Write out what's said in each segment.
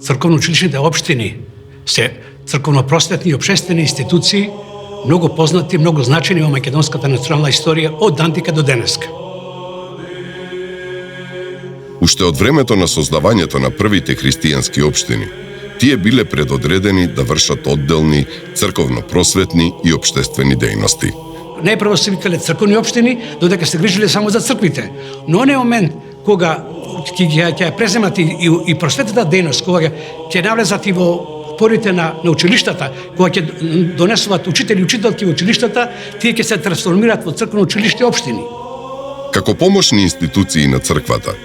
црковно-училищните општини се црковно-просветни и обществени институции, многу познати, многу значени во македонската национална историја од антика до денеска. Уште од времето на создавањето на првите христијански општини, тие биле предодредени да вршат одделни црковно-просветни и обществени дејности. Најпрво се викале црковни општини, додека се грижеле само за црквите. Но онеј момент кога ќе преземат и просветната дејност, кога ќе навлезат и во порите на училиштата, кога ќе донесуваат учители и учителки во училиштата, тие ќе се трансформираат во црковно-училишти општини. Како помошни институции на црквата,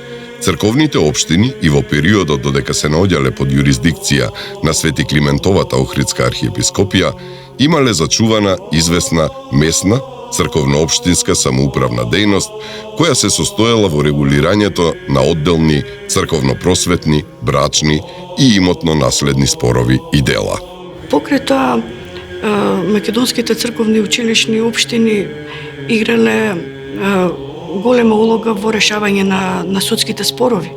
црковните општини и во периодот додека се наоѓале под јурисдикција на Свети Климентовата Охридска архиепископија, имале зачувана известна местна црковно-општинска самоуправна дејност, која се состоела во регулирањето на одделни црковно-просветни, брачни и имотно-наследни спорови и дела. Покрај тоа, македонските црковни училишни општини играле голема улога во решавање на судските спорови.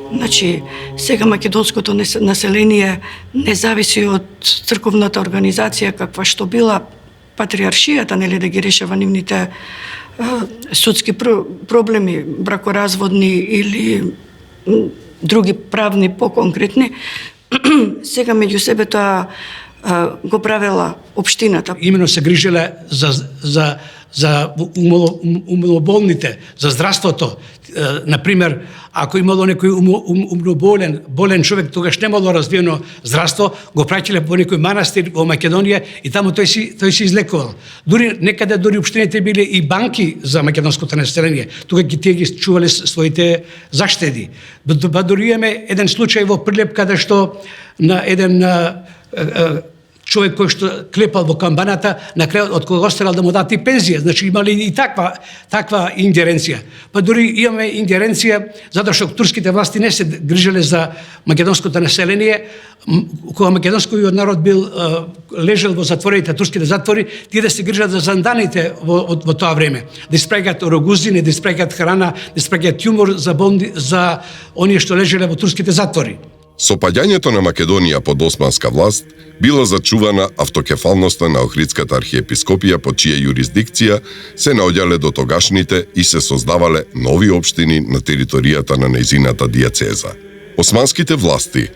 Значи, сега македонското население не зависи од црковната организација каква што била патриаршијата, нели, да ги решава нивните судски проблеми, бракоразводни или други правни поконкретни. Сега меѓу себе тоа го правела општината. Имено се грижеле за умноболните, за здравството. Например, ако имало некој умноболен човек, тогаш немало развиено здравство, го праќале во некој манастир во Македонија и таму тој се излекувал. Некаде општините биле и банки за македонското население. Тога тие ги чувале своите заштеди. Дури имаме еден случај во Прилеп каде што на еден човек кој што клепал во камбаната, на крајот од кога остарал да му дадат и пензија, значи имали и таква ингеренција. Па дури имаме ингеренција затоа што турските власти не се грижеле за македонското население, кога македонскиот народ бил лежел во затворите, турските затвори, тие да се грижат за занданите во тоа време, да испраќаат рогузини, да испраќаат храна, да испраќаат јумор за оние што лежеле во турските затвори. Со паѓањето на Македонија под османска власт била зачувана автокефалноста на Охридската архиепископија под чија јурисдикција се наоѓале до тогашните и се создавале нови општини на територијата на нејзината дијацеза. Османските власти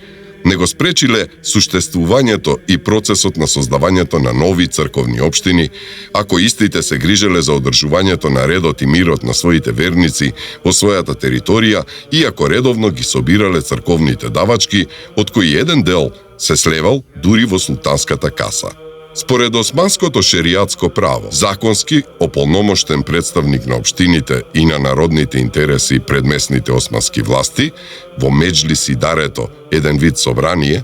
не го спречиле суштествувањето и процесот на создавањето на нови црковни општини, ако истите се грижеле за одржувањето на редот и мирот на своите верници во својата територија и ако редовно ги собирале црковните давачки, од кои еден дел се слевал дури во султанската каса. Според османското шеријатско право, законски ополномоштен представник на општините и на народните интереси пред местните османски власти, во меджлис и дарето, еден вид собрание,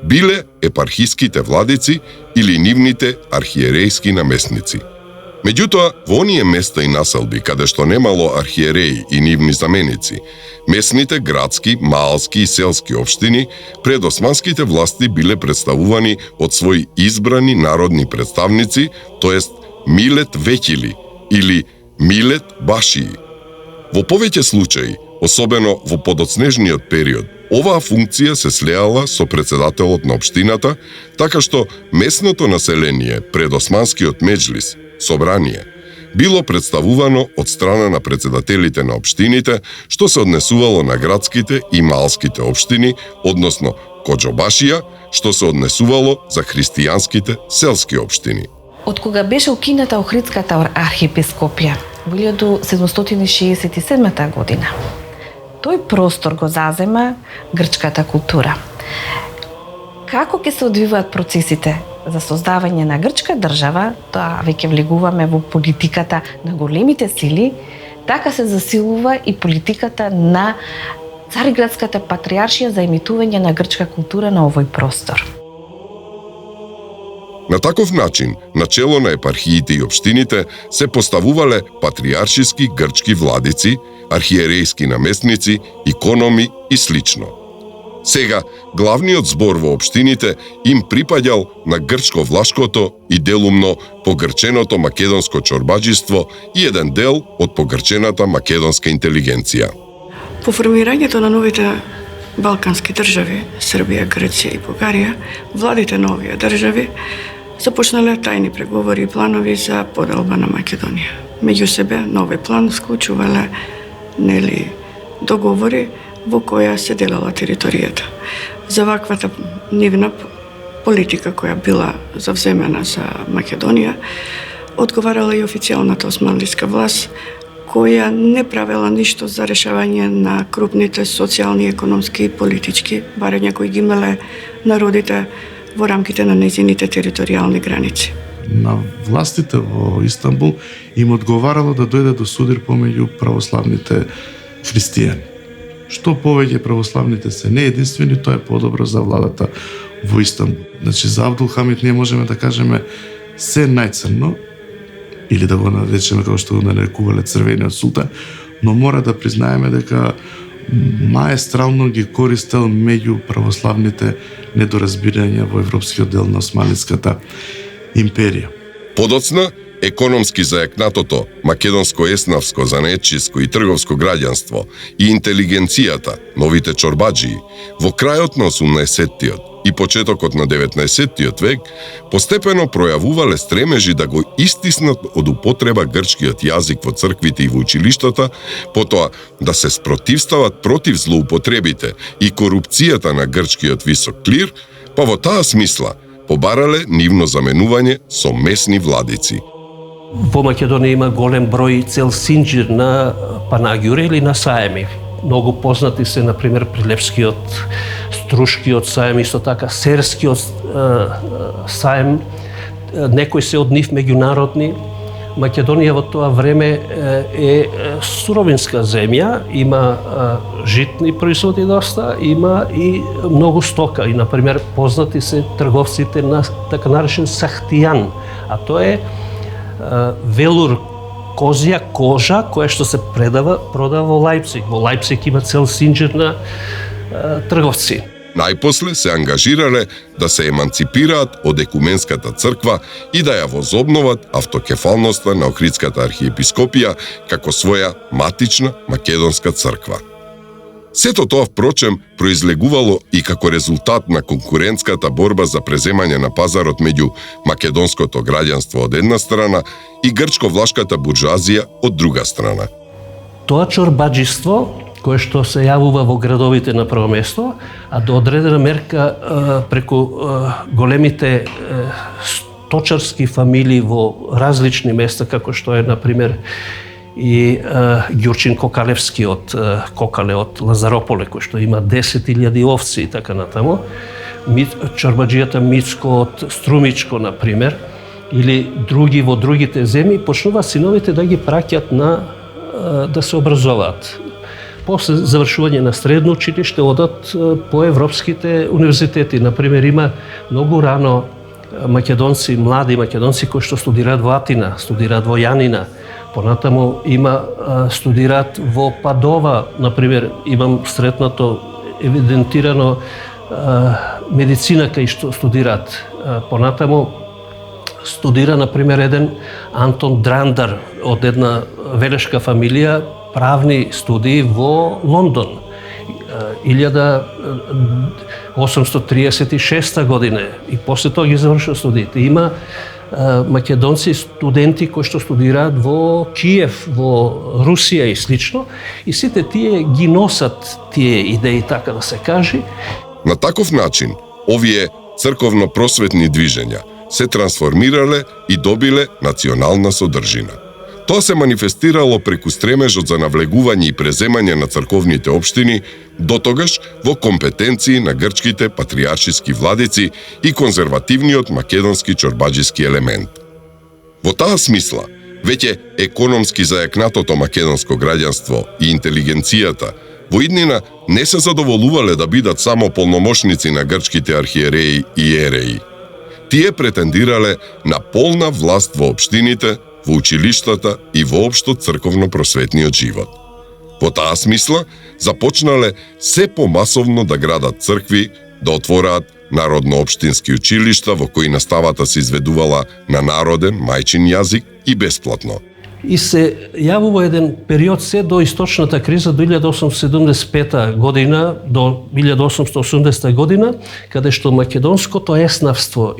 биле епархиските владици или нивните архиерејски наместници. Меѓутоа, во оние места и населби, каде што немало архиереи и нивни заменици, местните градски, маалски и селски општини пред османските власти биле представувани од своји избрани народни представници, тоест милет векили или милет башии. Во повеќе случаи, особено во подоцнежниот период, оваа функција се слеала со председателот на општината, така што местното население пред османскиот меджлис, собрание, било представувано од страна на председателите на општините, што се однесувало на градските и маалските општини, односно коџобашија, што се однесувало за христијанските селски општини. Од кога беше укината Охридската архиепископија во 1767 година, тој простор го зазема грчката култура. Како ќе се одвиваат процесите за создавање на грчка држава, тоа веќе влегуваме во политиката на големите сили, така се засилува и политиката на Цариградската патриаршија за емитување на грчка култура на овој простор. На таков начин, начело на епархиите и општините се поставувале патриаршиски грчки владици, архиерејски наместници, икономи и слично. Сега, главниот збор во општините им припаѓал на грчко-влашкото и делумно погрченото македонско чорбаџиство и еден дел од погрчената македонска интелигенција. По формирањето на новите балкански држави, Србија, Грција и Бугарија, владите на овие држави започнале тајни преговори и планови за поделба на Македонија. Меѓу себе, на овој план склучувале договори во која се делала територијата. За ваквата нивна политика која била завземена за Македонија, одговарала и официјалната османлиска власт, која не правела ништо за решавање на крупните социјални, економски и политички барања кои ги имале народите во рамките на нејзините територијални граници. На властите во Истанбул им одговарало да дојде до судир помеѓу православните христијани. Што повеќе православните се не единствени, тоа е подобро за владата во Истанбул. Значи, за Абдул Хамид ние можеме да кажеме се најцрно, или да го наречеме како што го нарекувале црвениот султан, но мора да признаеме дека маестрално ги користел меѓу православните недоразбирања во европскиот дел на Османлиската империја. Подоцна, економски зајакнатото македонско-еснавско, занечиско и трговско граѓанство и интелигенцијата, новите чорбаџии, во крајот на 18-тиот и почетокот на 19-тиот век постепено пројавувале стремежи да го истиснат од употреба грчкиот јазик во црквите и во училиштата, потоа да се спротивстават против злоупотребите и корупцијата на грчкиот висок клир, па во таа смисла побарале нивно заменување со месни владици. Во Македонија има голем број цел синџир на панагјури или на саеми. Многу познати се, например, Прилепскиот, Струшкиот саем, исто така Серскиот саем, некои се од нив меѓународни. Македонија во тоа време е суровинска земја, има житни производи доста, има и многу стока. И, например, познати се трговците на така наречен сахтијан, а тоа е велур, козја кожа, која што се продава во Лајпциг. Во Лајпциг има цел синџир на трговци. Најпосле се ангажирале да се еманципираат од екуменската црква и да ја возобноват автокефалноста на Охридската архиепископија како своја матична македонска црква. Сето тоа, впрочем, произлегувало и како резултат на конкурентската борба за преземање на пазарот меѓу македонското граѓанство од една страна и грчко-влашката буржуазија од друга страна. Тоа чорбаџиство, кое што се јавува во градовите на прво место, а до одредена мерка преку големите сточарски фамилии во различни места, како што е, например, и Ѓурчин Кокалевски од Кокале, од Лазарополе, кој што има 10.000 овци и така натаму, чорбаџијата Мицко од Струмичко, например, или други во другите земји, почнува синовите да ги праќат да се образуваат. После завршување на средно училиште одат по европските универзитети. Например, има многу рано македонци, млади македонци кои што студираат во Атина, студираат во Јанина. Понатаму има студираат во Падова, например, имам сретнато евидентирано медицина кај што студираат. Понатаму студира, например, еден Антон Драндар од една велешка фамилија, правни студии во Лондон. 1836 година и после тоа ги завршува студиите. Има македонци студенти кои што студираат во Киев, во Русија и слично, и сите тие ги носат тие идеи, така да се каже. На таков начин, овие црковно-просветни движења се трансформирале и добиле национална содржина. Тоа се манифестирало преку стремежот за навлегување и преземање на црковните општини, дотогаш во компетенции на грчките патриаршиски владици и конзервативниот македонски чорбаџиски елемент. Во таа смисла, веќе економски зајакнатото македонско граѓанство и интелигенцијата во иднина не се задоволувале да бидат само полномошници на грчките архиереи и ереи. Тие претендирале на полна власт во општините, во училиштата и воопшто црковно-просветниот живот. Во таа смисла, започнале се помасовно да градат цркви, да отвораат народно-општински училишта во кои наставата се изведувала на народен мајчин јазик и бесплатно. и се јавува еден период се до источната криза до 1875 година до 1880 година, каде што македонското еснавство,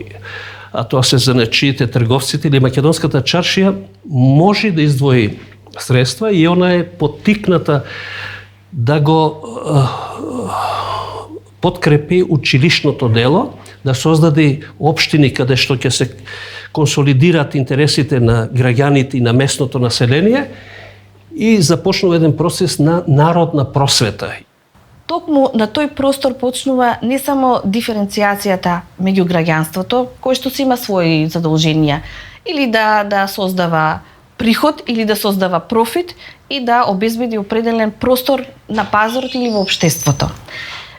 а тоа се занечиите трговците или македонската чаршија, може да издвои средства и она е поттикната да го подкрепи училишното дело, да создаде општини каде што ќе се консолидираат интересите на граѓаните и на местното население и започнува еден процес на народна просвета. Токму на тој простор почнува не само диференцијацијата меѓу граѓанството, кој што си има своји задолженија, или да создава приход, или да создава профит и да обезбеди определен простор на пазарот или во општеството.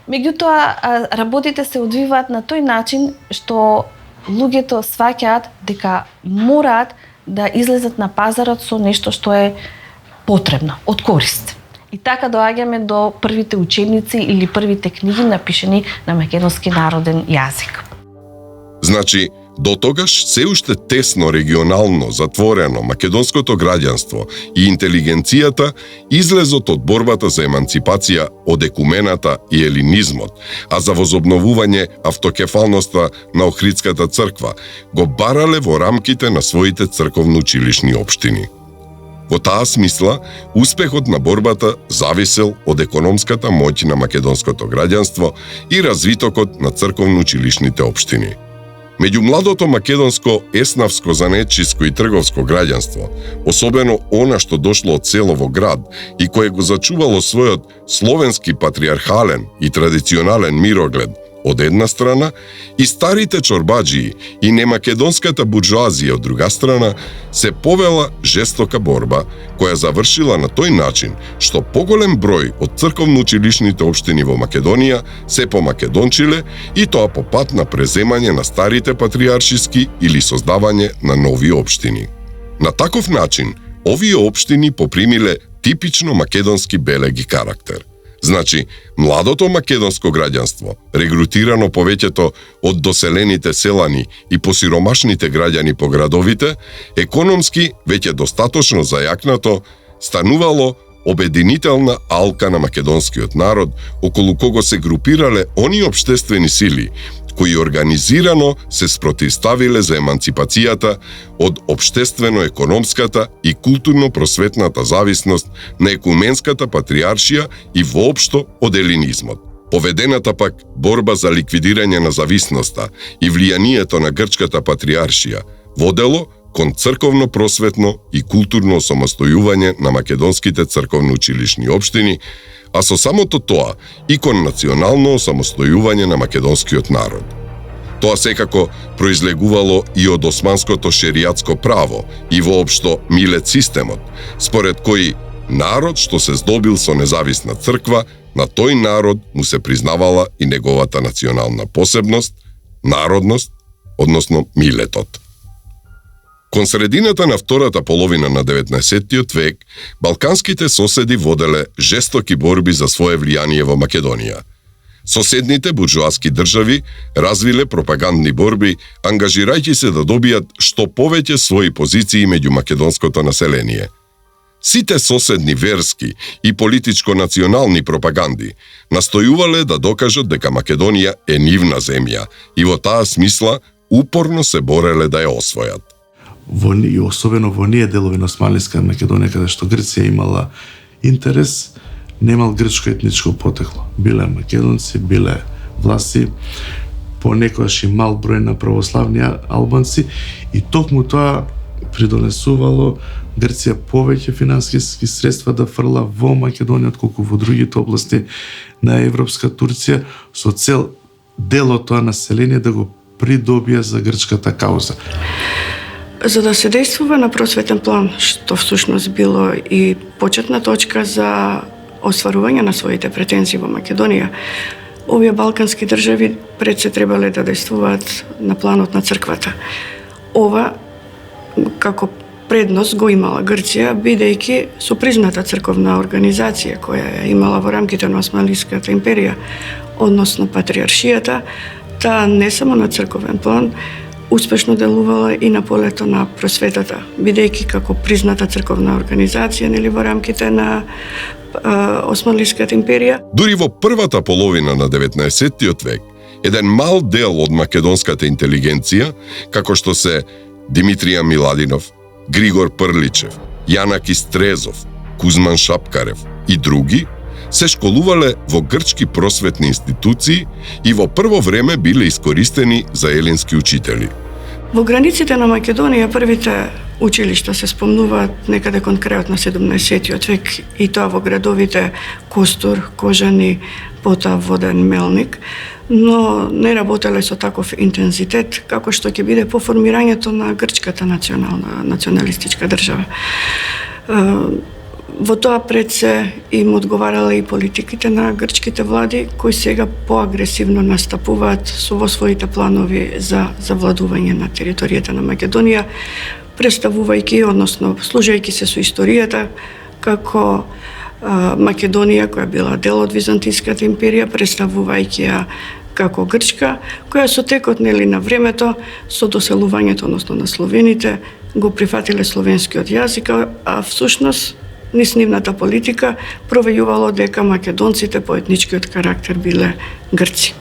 Меѓутоа, работите се одвиваат на тој начин што луѓето сваќаат дека мораат да излезат на пазарот со нешто што е потребно, од корист. И така доаѓаме до првите учебници или првите книги напишани на македонски народен јазик. Значи, до тогаш се уште тесно регионално затворено македонското граѓанство и интелигенцијата излезот од борбата за еманципација од екумената и елинизмот, а за возобновување автокефалноста на Охридската црква го барале во рамките на своите црковно-училишни општини. Во таа смисла, успехот на борбата зависел од економската моќ на македонското граѓанство и развитокот на црковно-училишните општини. Меѓу младото македонско еснавско, занечиско и трговско граѓанство, особено она што дошло од село во град и кое го зачувало својот словенски патриархален и традиционален мироглед од една страна и старите чорбаџии и немакедонската буржуазија од друга страна, се повела жестока борба која завршила на тој начин што поголем број од црковно-училишните општини во Македонија се помакедончиле и тоа по пат на преземање на старите патриаршиски или создавање на нови општини. На таков начин, овие општини попримиле типично македонски белег и карактер. Значи, младото македонско граѓанство, регрутирано повеќето од доселените селани и посиромашните граѓани по градовите, економски веќе достаточно зајакнато, станувало обединителна алка на македонскиот народ, околу кого се групирале они општествени сили, кои организирано се спротивставиле за еманципацијата од општествено-економската и културно-просветната зависност на екуменската патриаршија и воопшто од елинизмот. Поведената пак борба за ликвидирање на зависноста и влијанието на грчката патриаршија водело кон црковно-просветно и културно самостојување на македонските црковно-училишни општини, а со самото тоа и кон национално самостојување на македонскиот народ. Тоа секако произлегувало и од османското шеријатско право и воопшто милет системот, според кој народ што се здобил со независна црква, на тој народ му се признавала и неговата национална посебност, народност, односно милетот. Кон средината на втората половина на 19. век, балканските соседи воделе жестоки борби за свое влијание во Македонија. Соседните буржуаски држави развиле пропагандни борби, ангажирајќи се да добијат што повеќе своји позиции меѓу македонското население. Сите соседни верски и политичко-национални пропаганди настојувале да докажат дека Македонија е нивна земја и во таа смисла упорно се бореле да ја освојат. И особено во оние делови на Османлиска Македонија, каде што Грција имала интерес, немал грчко етничко потекло. Биле македонци, биле власти, понекогаш и мал број на православни албанци, и токму тоа придонесувало Грција повеќе финансиски средства да фрла во Македонија отколку во другите области на Европска Турција, со цел дел од тоа население да го придобие за грчката кауза. За да се действува на просветен план, што всушност било и почетна точка за остварување на своите претензии во Македонија, овие балкански држави пред се требале да действуваат на планот на црквата. Ова, како предност го имала Грција, бидејќи со призната црковна организација која ја имала во рамките на Османлиската империја, односно патриаршијата, таа не само на црковен план, успешно делувала и на полето на просветата, бидејќи како призната црковна организација нели во рамките на Османлиската империја. Дури во првата половина на 19-тиот век, еден мал дел од македонската интелигенција, како што се Димитрија Миладинов, Григор Прличев, Јанаки Стрезов, Кузман Шапкарев и други, се школувале во грчки просветни институции и во прво време биле искористени за елински учители. Во границите на Македонија првите училишта се спомнуваат некаде кон крајот на 17-тиот век и тоа во градовите Костур, Кожани, потоа Воден, Мелник, но не работеле со таков интензитет како што ќе биде по формирањето на грчката националистичка држава. Во тоа пред се им одговарале и политиките на грчките влади, кои сега поагресивно настапуваат во своите планови за завладување на територијата на Македонија, представувајќи, односно служајќи се со историјата како Македонија, која била дел од Византиската империја, представувајќи ја како Грчка, која со текот на времето, со доселувањето, односно на словените, го прифатиле словенскиот јазик, а всушност низ нивната политика провејувало дека македонците по етничкиот карактер биле грци.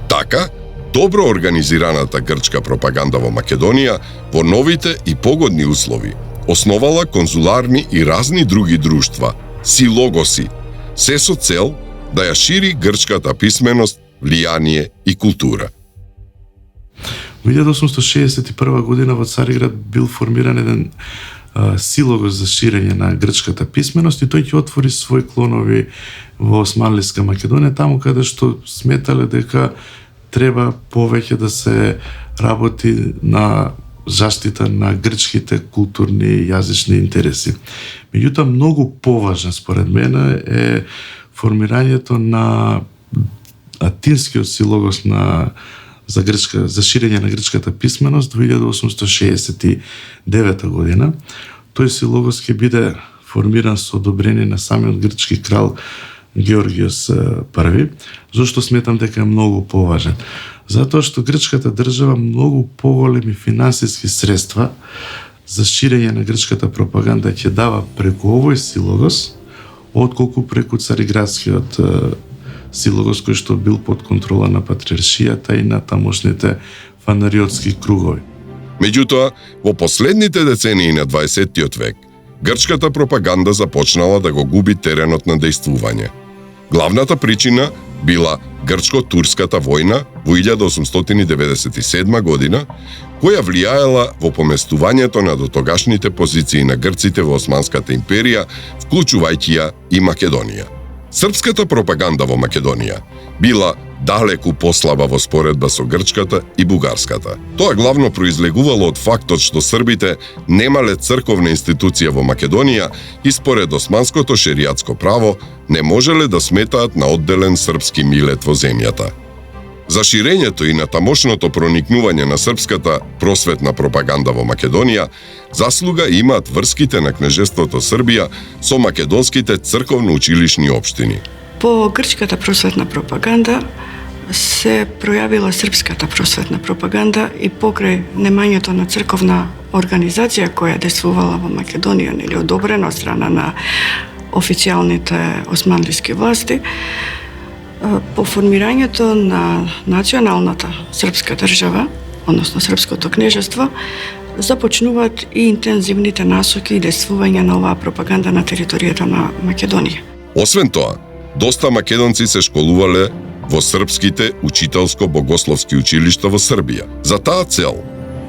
Така, добро организираната грчка пропаганда во Македонија во новите и погодни услови основала конзуларни и разни други друштва, силогоси, се со цел да ја шири грчката писменост, влијание и култура. Во 1861 година во Цариград бил формиран еден силогос за ширење на грчката писменост и тој ќе отвори свои клонови во Османлиска Македонија, таму каде што сметале дека треба повеќе да се работи на заштита на грчките културни и јазични интереси. Меѓутоа, многу поважен според мене е формирањето на атинскиот силогос за ширење на грчката писменост во 1869 година. Тој силогос ќе биде формиран со одобрение на самиот грчки крал Георгиос I. Зошто сметам дека е многу поважен? Затоа што грчката држава многу поголеми финансиски средства за ширење на грчката пропаганда ќе дава преку овој силогос, отколку преку цариградскиот силогос кој што бил под контрола на патриаршијата и на тамошните фанариотски кругови. Меѓутоа, во последните децении на 20-тиот век, грчката пропаганда започнала да го губи теренот на дејствување. Главната причина била грчко-турската војна во 1897 година, која влијаела во поместувањето на дотогашните позиции на грците во Османската империја, вклучувајќи ја и Македонија. Српската пропаганда во Македонија била далеку послаба во споредба со грчката и бугарската. Тоа главно произлегувало од фактот што србите немале црковна институција во Македонија и според османското шеријатско право не можеле да сметаат на одделен српски милет во земјата. За ширењето и на тамошното проникнување на српската просветна пропаганда во Македонија заслуга имаат врските на кнежеството Србија со македонските црковно-училишни општини. По грчката просветна пропаганда се пројавила српската просветна пропаганда и покрај немањето на црковна организација која действувала во Македонија или одобрена од страна на официјалните османлиски власти, по формирањето на националната српска држава, односно српското кнежество, започнуваат и интензивните насоки и действување на оваа пропаганда на територијата на Македонија. Освен тоа, доста македонци се школувале во српските учителско-богословски училишта во Србија. За таа цел,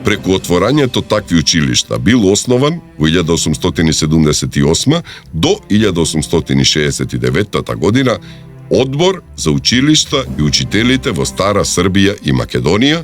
преку отворањето такви училишта бил основан во 1878 до 1869 година Одбор за училишта и учителите во Стара Србија и Македонија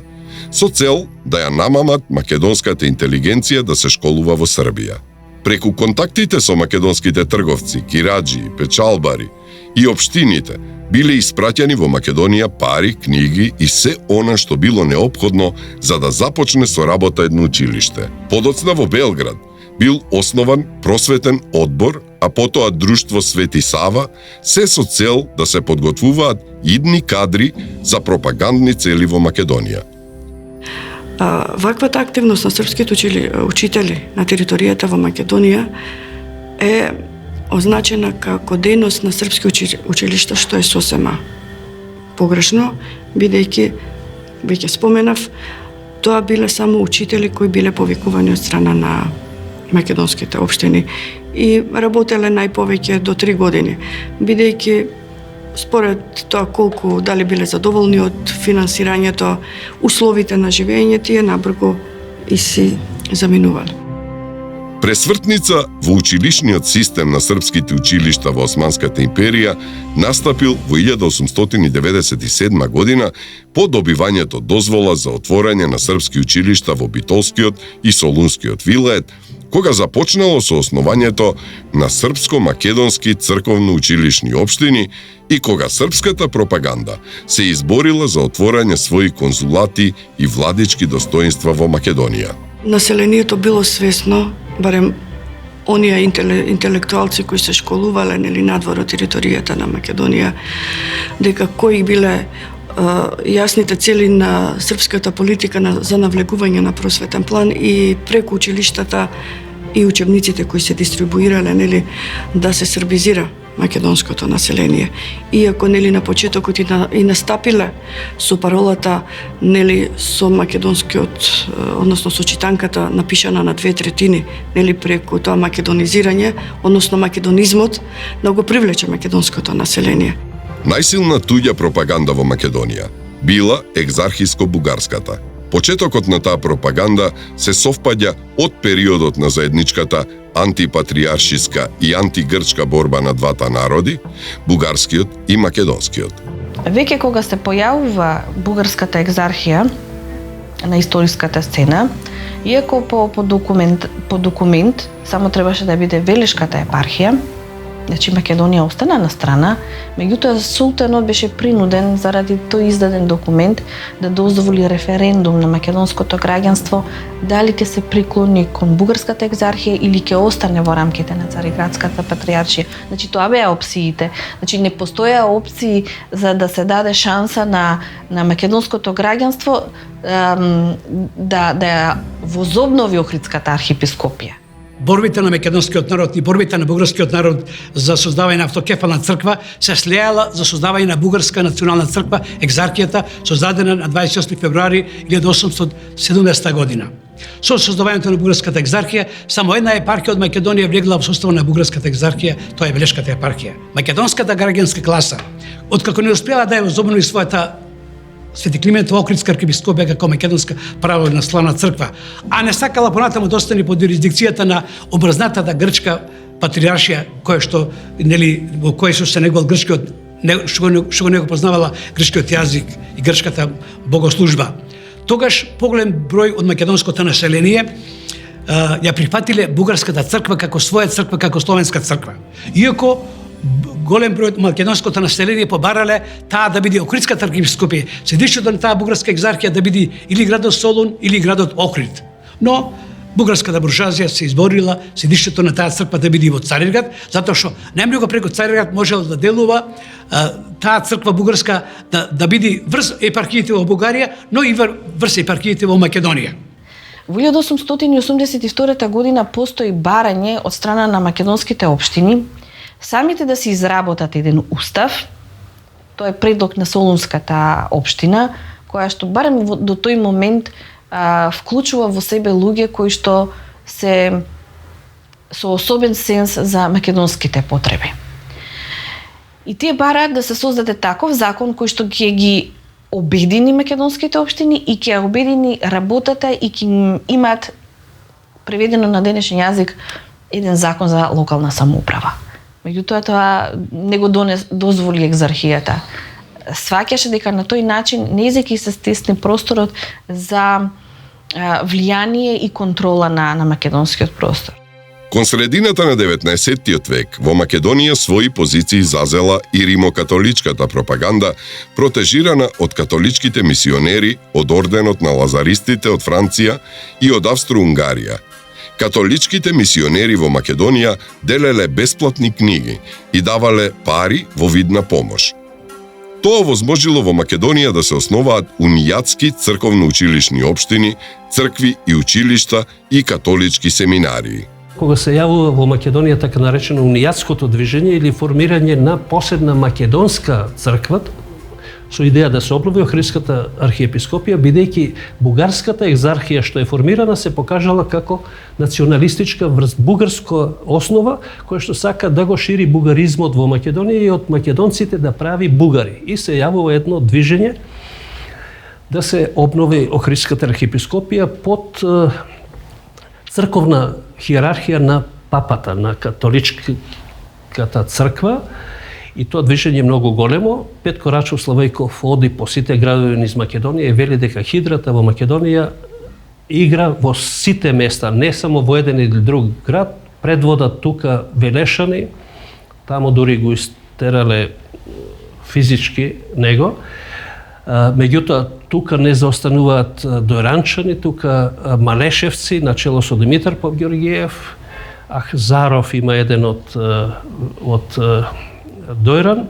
со цел да ја намамат македонската интелигенција да се школува во Србија. Преку контактите со македонските трговци, кираџи, печалбари и општините биле испраќани во Македонија пари, книги и се она што било неопходно за да започне со работа едно училиште. Подоцна во Белград бил основан просветен одбор, а потоа Друштво Свети Сава, се со цел да се подготвуваат идни кадри за пропагандни цели во Македонија. Ваквата активност на српските учители на територијата во Македонија е означена како дејност на српски училишта, што е сосема погрешно, бидејќи, веќе споменав, тоа биле само учители кои биле повикувани од страна на македонските општини и работеле најповеќе до 3 години, бидејќи според тоа колку дали биле задоволни од финансирањето, условите на живење, тие набрзо и си заминувале. Пресвртница во училишниот систем на српските училишта во Османската империја настапил во 1897 година по добивањето дозвола за отворање на српски училишта во Битолскиот и Солунскиот вилает, кога започнало со основањето на српско-македонски црковно-училишни општини и кога српската пропаганда се изборила за отворање своји конзулати и владички достоинства во Македонија. Населението било свесно, барем оние интелектуалци кои се школувале нели надвор од територијата на Македонија, дека кои биле јасните цели на српската политика за навлегување на просветен план и преку училиштата и учебниците кои се дистрибуирале, нели, да се србизира македонското население. Иако нели на почетокот и настапиле со паролата, нели, со македонскиот, односно со читанката напишана на 2/3, нели, преку тоа македонизирање, односно македонизмот, да го привлече македонското население. Најсилна туѓа пропаганда во Македонија била екзархиско-бугарската. Почетокот на таа пропаганда се совпаѓа од периодот на заедничката антипатриаршиска и антигрчка борба на двата народи, бугарскиот и македонскиот. Веќе кога се појавува бугарската екзархија на историската сцена, иако по документ само требаше да биде Велешката епархија, значи Македонија остана на страна, меѓутоа султанот беше принуден заради тој издаден документ да дозволи референдум на македонското граѓанство дали ќе се приклони кон бугарската екзархија или ќе остане во рамките на Цариградската патриаршија. Значи тоа беа опциите. Значи не постоја опции за да се даде шанса на македонското граѓанство да возобнови Охридската архиепископија. Борбите на македонскиот народ и борбите на бугарскиот народ за создавање на автокефална црква се слејала за создавање на бугарска национална црква, екзархијата, создадена на 28 февруари 1870 година. Со создавањето на бугарската екзархија, само една епархија од Македонија влегла во составот на бугарската екзархија, тоа е Велешката епархија. Македонската граѓанска класа, откако не успела да ја возобнови својата Свети Климент Охридска архиепископија како македонска православна црква, а не сакала понатаму да остане под юрисдикцијата на образнатата грчка патриаршија, која што нели во кој се негол грчкиот што го познавала грчкиот јазик и грчката богослужба. Тогаш поголем број од македонското население ја прифатиле бугарската црква како своја црква, како словенска црква. Иако голем број од македонското население побарале таа да биде Охридската архиепископија, седишето на таа бугарска екзархија да биде или градот Солун или градот Охрид. Но бугарската буржуазија се изборила седишето на таа црква да биде во Цариград, затоа што најмногу преку Цариград можела да делува таа црква бугарска да биде врз епархиите во Бугарија, но и врз епархиите во Македонија. Во 1882 година постои барање од страна на македонските општини самите да се изработат еден устав. Тоа е предлог на Солунската општина, која што барем до тој момент вклучува во себе луѓе кои што се со особен сенс за македонските потреби. И тие бараат да се создаде таков закон кој што ќе ги обедини македонските општини и ќе обедини работата и ќе имаат преведено на денешен јазик еден закон за локална самоуправа. Меѓутоа тоа не го дозволи екзархијата. Сваќаше дека на тој начин незеки се стесни просторот за влијание и контрола на македонскиот простор. Кон средината на 19-тиот век во Македонија своји позиции зазела и римокатоличката пропаганда, протежирана од католичките мисионери од орденот на лазаристите од Франција и од Австро-Унгарија. Католичките мисионери во Македонија делеле бесплатни книги и давале пари во вид на помош. Тоа возможило во Македонија да се основаат унијатски црковно-училишни општини, цркви и училишта и католички семинарии. Кога се јавува во Македонија така наречено унијатското движење или формирање на посебна македонска црква, со идеја да се обнови Охридската архиепископија, бидејќи бугарската екзархија што е формирана се покажала како националистичка врз бугарска основа, која што сака да го шири бугаризмот во Македонија и од македонците да прави бугари. И се јавува едно движење да се обнови Охридската архиепископија под црковна хиерархија на папата, на католичката црква. И тоа движење е многу големо. Петко Рачов Славојков оди по сите градови низ Македонија и вели дека хидрата во Македонија игра во сите места, не само во еден или друг град. Предводат тука Велешани, таму дури го истерале физички него. Меѓутоа, тука не заостануваат дојранчани, тука малешевци, начело со Димитар Попгеоргиев, Ахзаров има еден од Дојран,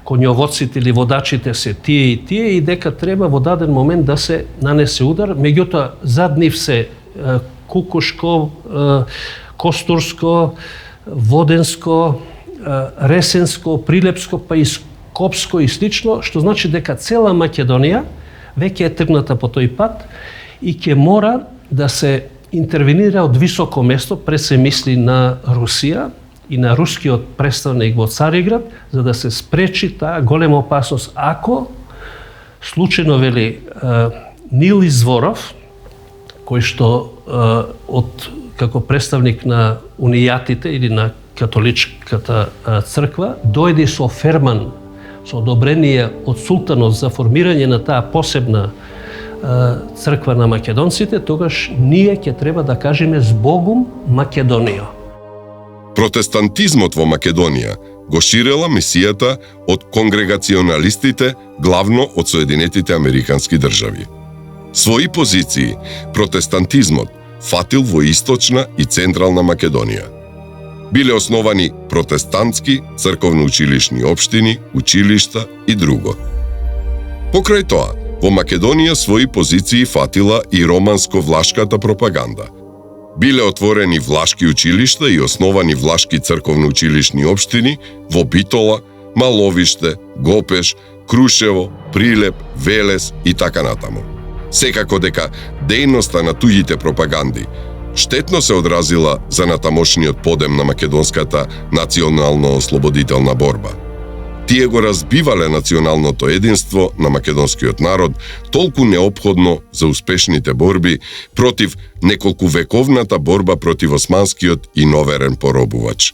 конјоводците или водачите се тие и дека треба во даден момент да се нанесе удар, меѓутоа зад нив се Кукушко, Костурско, Воденско, Ресенско, Прилепско, па и Скопско и слично, што значи дека цела Македонија веќе е тргната по тој пат и ќе мора да се интервенира од високо место, пред се мисли на Русија и на рускиот представник во Цариград, за да се спречи таа голема опасност ако случајно вели Нил Изворов, кој што како представник на унијатите или на католичката црква дојде со ферман, со одобрение од султанот за формирање на таа посебна црква на македонците, тогаш ние ќе треба да кажеме збогум Македонија. Протестантизмот во Македонија го ширела мисијата од конгрегационалистите, главно од Соединетите Американски држави. Своји позиции протестантизмот фатил во источна и централна Македонија. Биле основани протестантски црковно-училишни општини, училишта и друго. Покрај тоа, во Македонија своји позиции фатила и романско-влашката пропаганда. Биле отворени влашки училишта и основани влашки црковно-училишни општини во Битола, Маловиште, Гопеш, Крушево, Прилеп, Велес и така натаму. Секако дека дејноста на туѓите пропаганди штетно се одразила за натамошниот подем на македонската национално-ослободителна борба. Тие го разбивале националното единство на македонскиот народ, толку неопходно за успешните борби против неколкувековната борба против османскиот и новерен поробувач.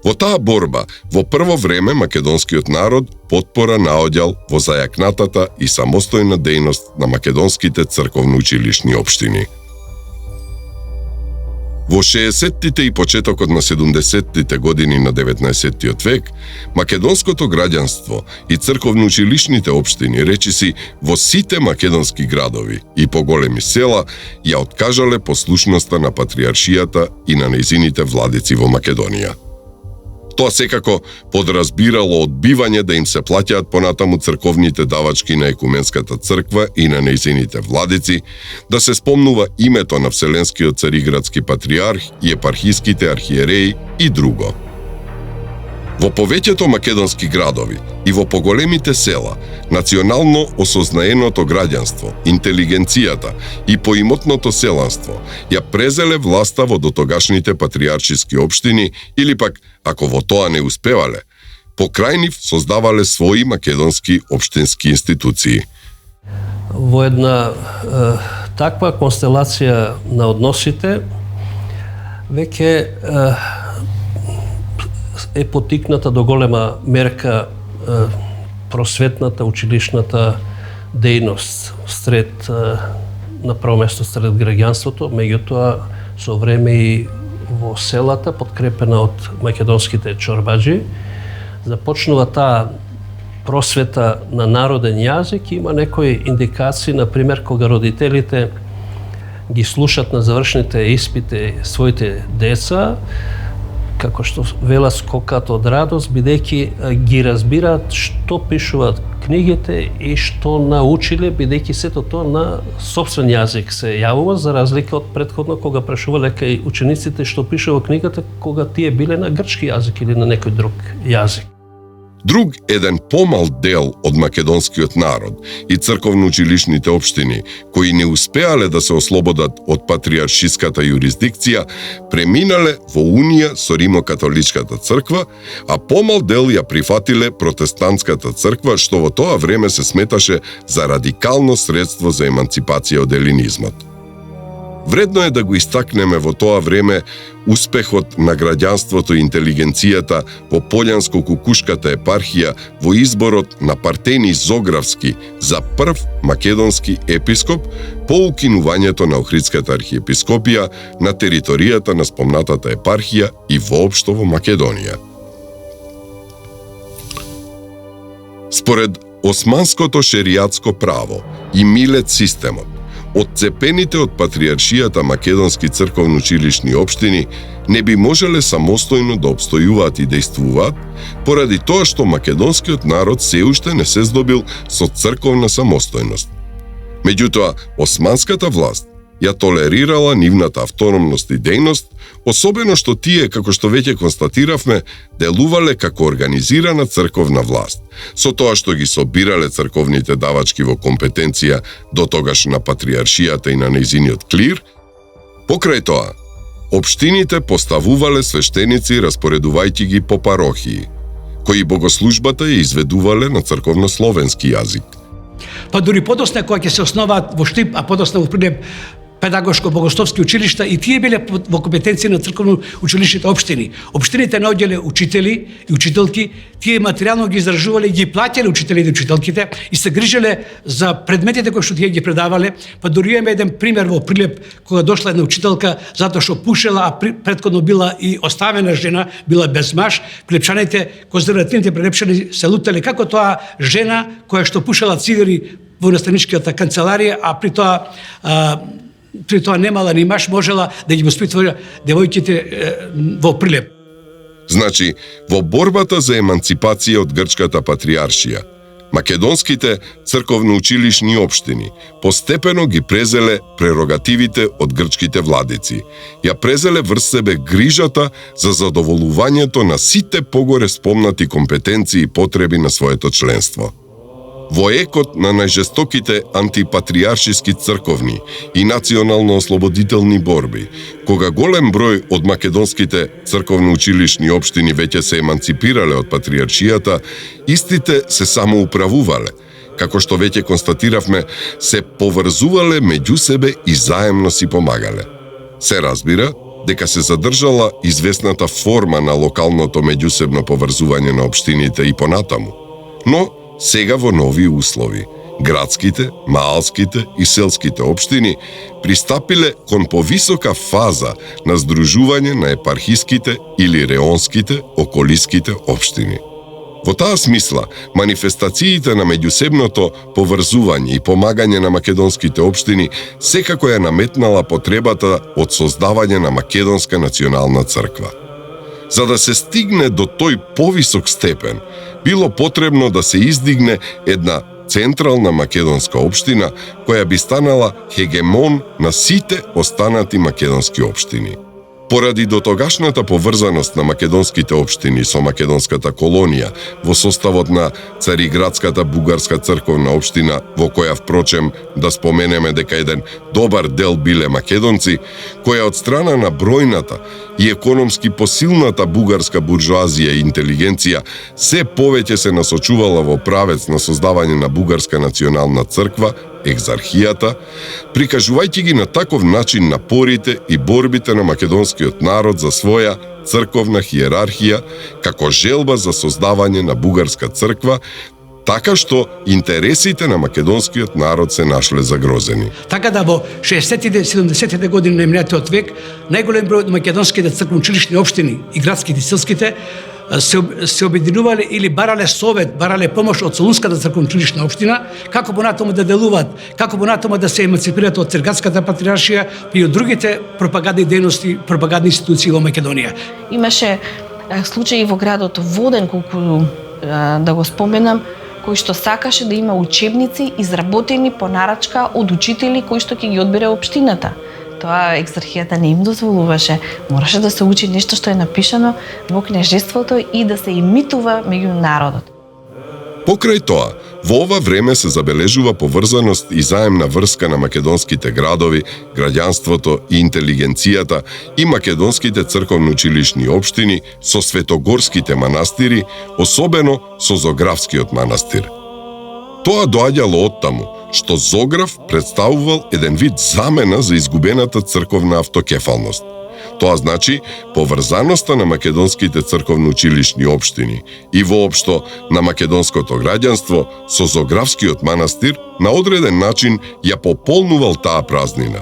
Во таа борба, во прво време македонскиот народ потпора наоѓал во зајакнатата и самостојна дејност на македонските црковно-училишни општини. Во 60-тите и почетокот на 70-тите години на 19-тиот век, македонското граѓанство и црковно-училишните општини речиси во сите македонски градови и поголеми села ја откажале послушноста на патриаршијата и на нејзините владици во Македонија. Тоа секако подразбирало одбивање да им се плаќаат понатаму црковните давачки на екуменската црква и на нејзините владици, да се спомнува името на Вселенскиот цариградски патриарх и епархиските архиереи и друго. Во повеќето македонски градови и во поголемите села, национално осознаеното граѓанство, интелигенцијата и поимотното селанство ја презеле власта во дотогашните патриаршиски општини или пак, ако во тоа не успевале, покрај нив создавале своји македонски општински институции. Во една таква констелација на односите веќе е потикната до голема мерка просветната, училишната дејност сред, на прво место сред граѓанството, меѓутоа со време и во селата, подкрепена од македонските чорбаџи, започнува таа просвета на народен јазик. Има некои индикации, например, кога родителите ги слушат на завршните испити своите деца, како што вела, скокат од радост, бидејќи ги разбираат што пишуваат книгите и што научиле, бидејќи сето тоа на сопствен јазик се јавува, за разлика од претходно кога прашувале кај учениците што пише во книгата, кога тие биле на грчки јазик или на некој друг јазик. Друг еден помал дел од македонскиот народ и црковно-училишните општини, кои не успеале да се ослободат од патриаршиската юрисдикција, преминале во унија со Римо-католичката црква, а помал дел ја прифатиле протестантската црква, што во тоа време се сметаше за радикално средство за еманципација од елинизмот. Вредно е да го истакнеме во тоа време успехот на граѓанството и интелигенцијата во Полјанско-Кукушката епархија во изборот на Партени Зографски за прв македонски епископ по укинувањето на Охридската архиепископија на територијата на спомнатата епархија и воопшто во Македонија. Според османското шеријатско право и милет системот, отцепените од патриаршијата македонски црковно-училишни општини не би можеле самостојно да обстојуваат и действуваат, поради тоа што македонскиот народ се уште не се здобил со црковна самостојност. Меѓутоа, османската власт ја толерирала нивната автономност и дејност, особено што тие, како што веќе констатиравме, делувале како организирана црковна власт, со тоа што ги собирале црковните давачки во компетенција до тогаш на патриаршијата и на нејзиниот клир. Покрај тоа, општините поставувале свештеници распоредувајќи ги по парохии, кои богослужбата ја изведувале на црковно-словенски јазик. Па дури подосна кога ќе се основаат во Штип, а подосна во Прилеп педагошко-богословски училишта, и тие биле во компетенција на црковно-училишните општини. Општините наоѓале учители и учителки, тие материјално ги издржувале и ги плаќале учителите и учителките и се грижеле за предметите кои што тие ги предавале. Па дури имаме еден пример во Прилеп, кога дошла една учителка затоа што пушела, а претходно била и оставена жена, била без маж. Прилепчаните, конзервативните прилепчани се лутале како тоа жена која што пушела цигари во наставничката канцеларија, а при тоа немала ни маж, можела да ги воспитува девојките во Прилеп. Значи, во борбата за еманципација од грчката патриаршија, македонските црковно-училишни општини постепено ги презеле прерогативите од грчките владици, ја презеле врз себе грижата за задоволувањето на сите погоре спомнати компетенции и потреби на своето членство. Во екот на најжестоките антипатриаршиски црковни и национално-ослободителни борби, кога голем број од македонските црковно-училишни општини веќе се еманципирале од патриаршијата, истите се самоуправувале, како што веќе констатиравме, се поврзувале меѓу себе и заемно си помагале. Се разбира дека се задржала известната форма на локалното меѓусебно поврзување на општините и понатаму, но сега во нови услови, градските, маалските и селските општини пристапиле кон повисока фаза на здружување на епархиските или реонските околиските општини. Во таа смисла, манифестациите на меѓусебното поврзување и помагање на македонските општини секако ја наметнала потребата од создавање на македонска национална црква. За да се стигне до тој повисок степен, било потребно да се издигне една централна македонска општина која би станала хегемон на сите останати македонски општини. Поради дотогашната поврзаност на македонските општини со македонската колонија во составот на Цариградската бугарска црковна општина, во која впрочем да споменеме дека еден добар дел биле македонци, која од страна на бројната и економски посилната бугарска буржоазија и интелигенција се повеќе се насочувала во правец на создавање на бугарска национална црква, екзархијата, прикажувајќи ги на таков начин напорите и борбите на македонскиот народ за своја црковна хиерархија како желба за создавање на бугарска црква, така што интересите на македонскиот народ се нашле загрозени. Така да во 60-тите, 70-тите години на минатиот век, најголем број од македонските црковно-училишни општини и градските и селските се обединувале или барале совет, барале помош од Солунската црковно-училишна општина, како понатаму да делуваат, како понатаму да се емансипираат од Цергатската патриаршија и од другите пропагандни дејности, пропагандни институции во Македонија. Имаше случаи во градот Воден, колку да го споменам, кој што сакаше да има учебници изработени по нарачка од учители кои што ќе ги одбере општината. Тоа екзархијата не им дозволуваше. Мораше да се учи нешто што е напишано во кнежеството и да се имитува меѓу народот. Покрај тоа, во ова време се забележува поврзаност и заемна врска на македонските градови, граѓанството и интелигенцијата и македонските црковно-училишни општини со светогорските манастири, особено со Зографскиот манастир. Тоа доаѓало оттаму, што Зограф представувал еден вид замена за изгубената црковна автокефалност. Тоа значи поврзаноста на македонските црковно-училишни општини и воопшто на македонското граѓанство со Зографскиот манастир на одреден начин ја пополнувал таа празнина,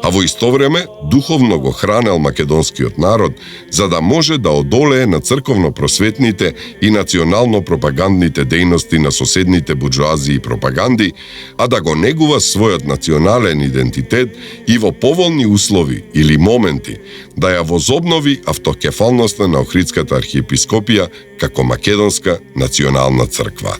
а во исто време духовно го хранел македонскиот народ за да може да одолее на црковно-просветните и национално-пропагандните дејности на соседните буржоазии и пропаганди, а да го негува својот национален идентитет и во поволни услови или моменти да ја возобнови автокефалноста на Охридската архиепископија како македонска национална црква.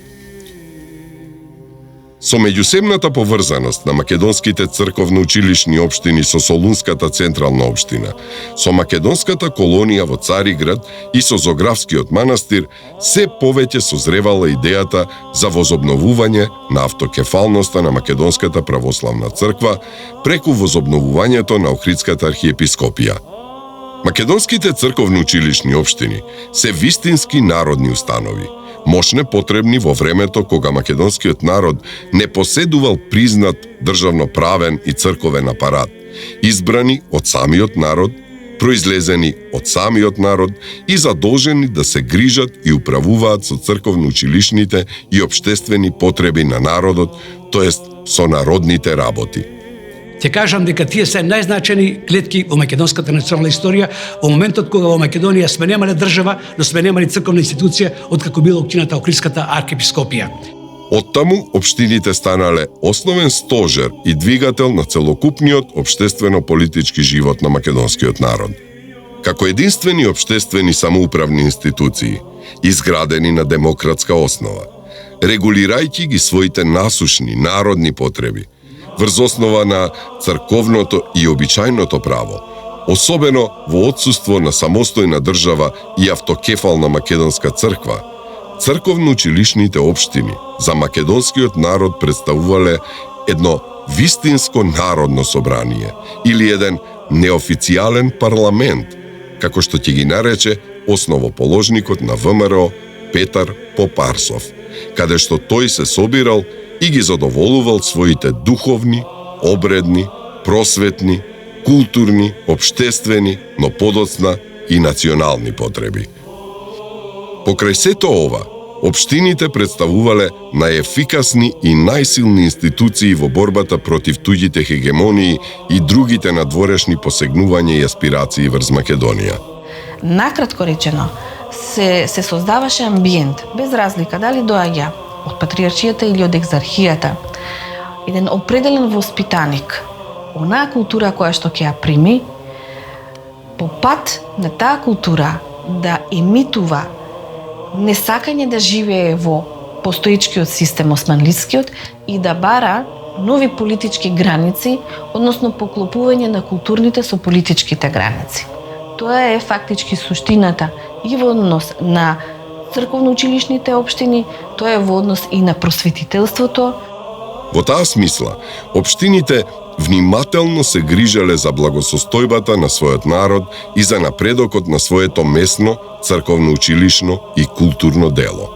Со меѓусебната поврзаност на македонските црковно-училишни општини со Солунската централна општина, со македонската колонија во Цариград и со Зографскиот манастир, се повеќе созревала идејата за возобновување на автокефалноста на македонската православна црква преку возобновувањето на Охридската архиепископија. Македонските црковно-училишни општини се вистински народни установи, мощне потребни во времето кога македонскиот народ не поседувал признат државноправен и црковен апарат, избрани од самиот народ, произлезени од самиот народ и задолжени да се грижат и управуваат со црковно-училишните и општествени потреби на народот, тоест со народните работи. Ќе кажам дека тие се најзначени клетки во македонската национална историја во моментот кога во Македонија сме немале држава, но сме немали црковна институција откако била укината Охридската архиепископија. Оттаму општините станале основен стожер и двигател на целокупниот општествено-политички живот на македонскиот народ. Како единствени општествени самоуправни институции, изградени на демократска основа, регулирајќи ги своите насушни народни потреби, врз основа на црковното и обичајното право, особено во отсуство на самостојна држава и автокефална македонска црква, црковно-училишните општини за македонскиот народ представувале едно вистинско народно собрание или еден неофицијален парламент, како што ќе ги нарече основоположникот на ВМРО Петар Попарсов, каде што тој се собирал и ги задоволувал своите духовни, обредни, просветни, културни, општествени, но подоцна и национални потреби. Покрај сето ова, општините представувале најефикасни и најсилни институции во борбата против туѓите хегемонии и другите надворешни посегнувања и аспирации врз Македонија. Накратко речено, се создаваше амбиент, без разлика дали доаѓа од патриаршијата или од екзархијата, еден определен воспитаник, онаа култура која што ќе ја прими, по пат на таа култура да емитува несакање да живее во постоечкиот систем османлискиот и да бара нови политички граници, односно поклопување на културните со политичките граници. Тоа е фактички суштината и во однос на црковно-училишните општини, тоа е во однос и на просветителството. Во таа смисла, општините внимателно се грижале за благосостојбата на својот народ и за напредокот на своето местно, црковно-училишно и културно дело.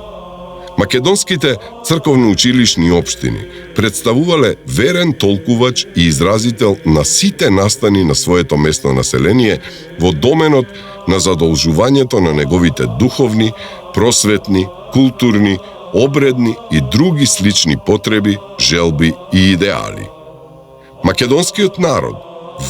Македонските црковно-училишни општини представувале верен толкувач и изразител на сите настани на своето местно население во доменот на задолжувањето на неговите духовни, просветни, културни, обредни и други слични потреби, желби и идеали. Македонскиот народ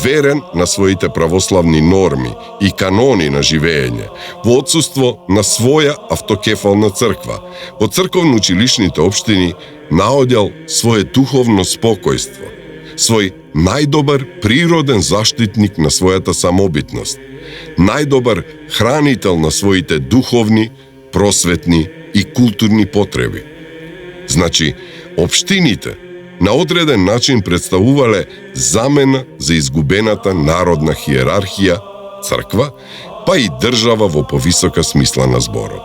верен на своите православни норми и канони на живење, во отсуство на своја автокефална црква, во црковно-училишните општини наоѓал свое духовно спокојство, свој најдобар природен заштитник на својата самобитност, најдобар хранител на своите духовни, просветни и културни потреби. Значи, општините на одреден начин представувале замена за изгубената народна хиерархија, црква, па и држава во повисока смисла на зборот.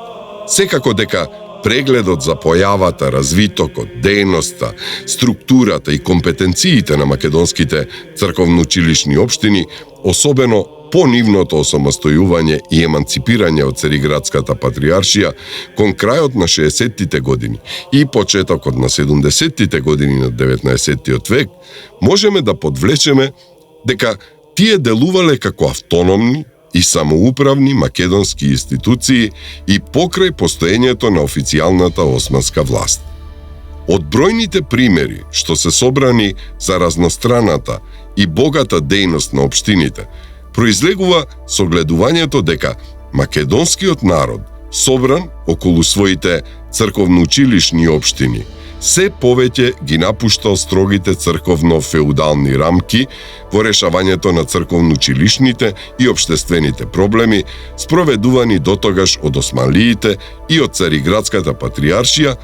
Секако дека прегледот за појавата, развитокот, дејноста, структурата и компетенциите на македонските црковно-училишни општини, особено по нивното осамостојување и еманципирање од Цариградската патриаршија кон крајот на 60-тите години и почетокот на 70-тите години на 19-тиот век, можеме да подвлечеме дека тие делувале како автономни и самоуправни македонски институции и покрај постоењето на официјалната османска власт. Од бројните примери што се собрани за разностраната и богата дејност на општините, произлегува согледувањето дека македонскиот народ, собран околу своите црковно-училишни општини, се повеќе ги напуштал строгите црковно-феудални рамки во решавањето на црковно-училишните и општествените проблеми, спроведувани дотогаш од османлиите и од Цариградската патриаршија,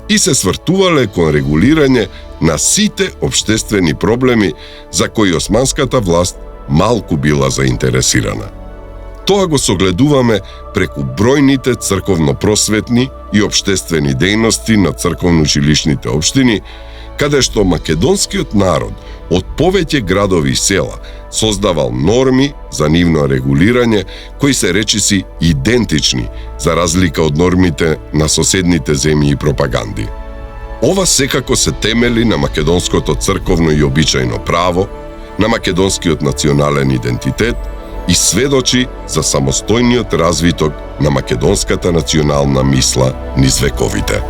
и се свртувале кон регулирање на сите општествени проблеми за кои османската власт малку била заинтересирана. Тоа го согледуваме преку бројните црковно-просветни и општествени дејности на црковно-училишните општини, каде што македонскиот народ од повеќе градови и села создавал норми за нивно регулирање кои се речиси идентични за разлика од нормите на соседните земји и пропаганди. Ова секако се темели на македонското црковно и обичајно право, на македонскиот национален идентитет и сведочи за самостојниот развиток на македонската национална мисла низ вековите.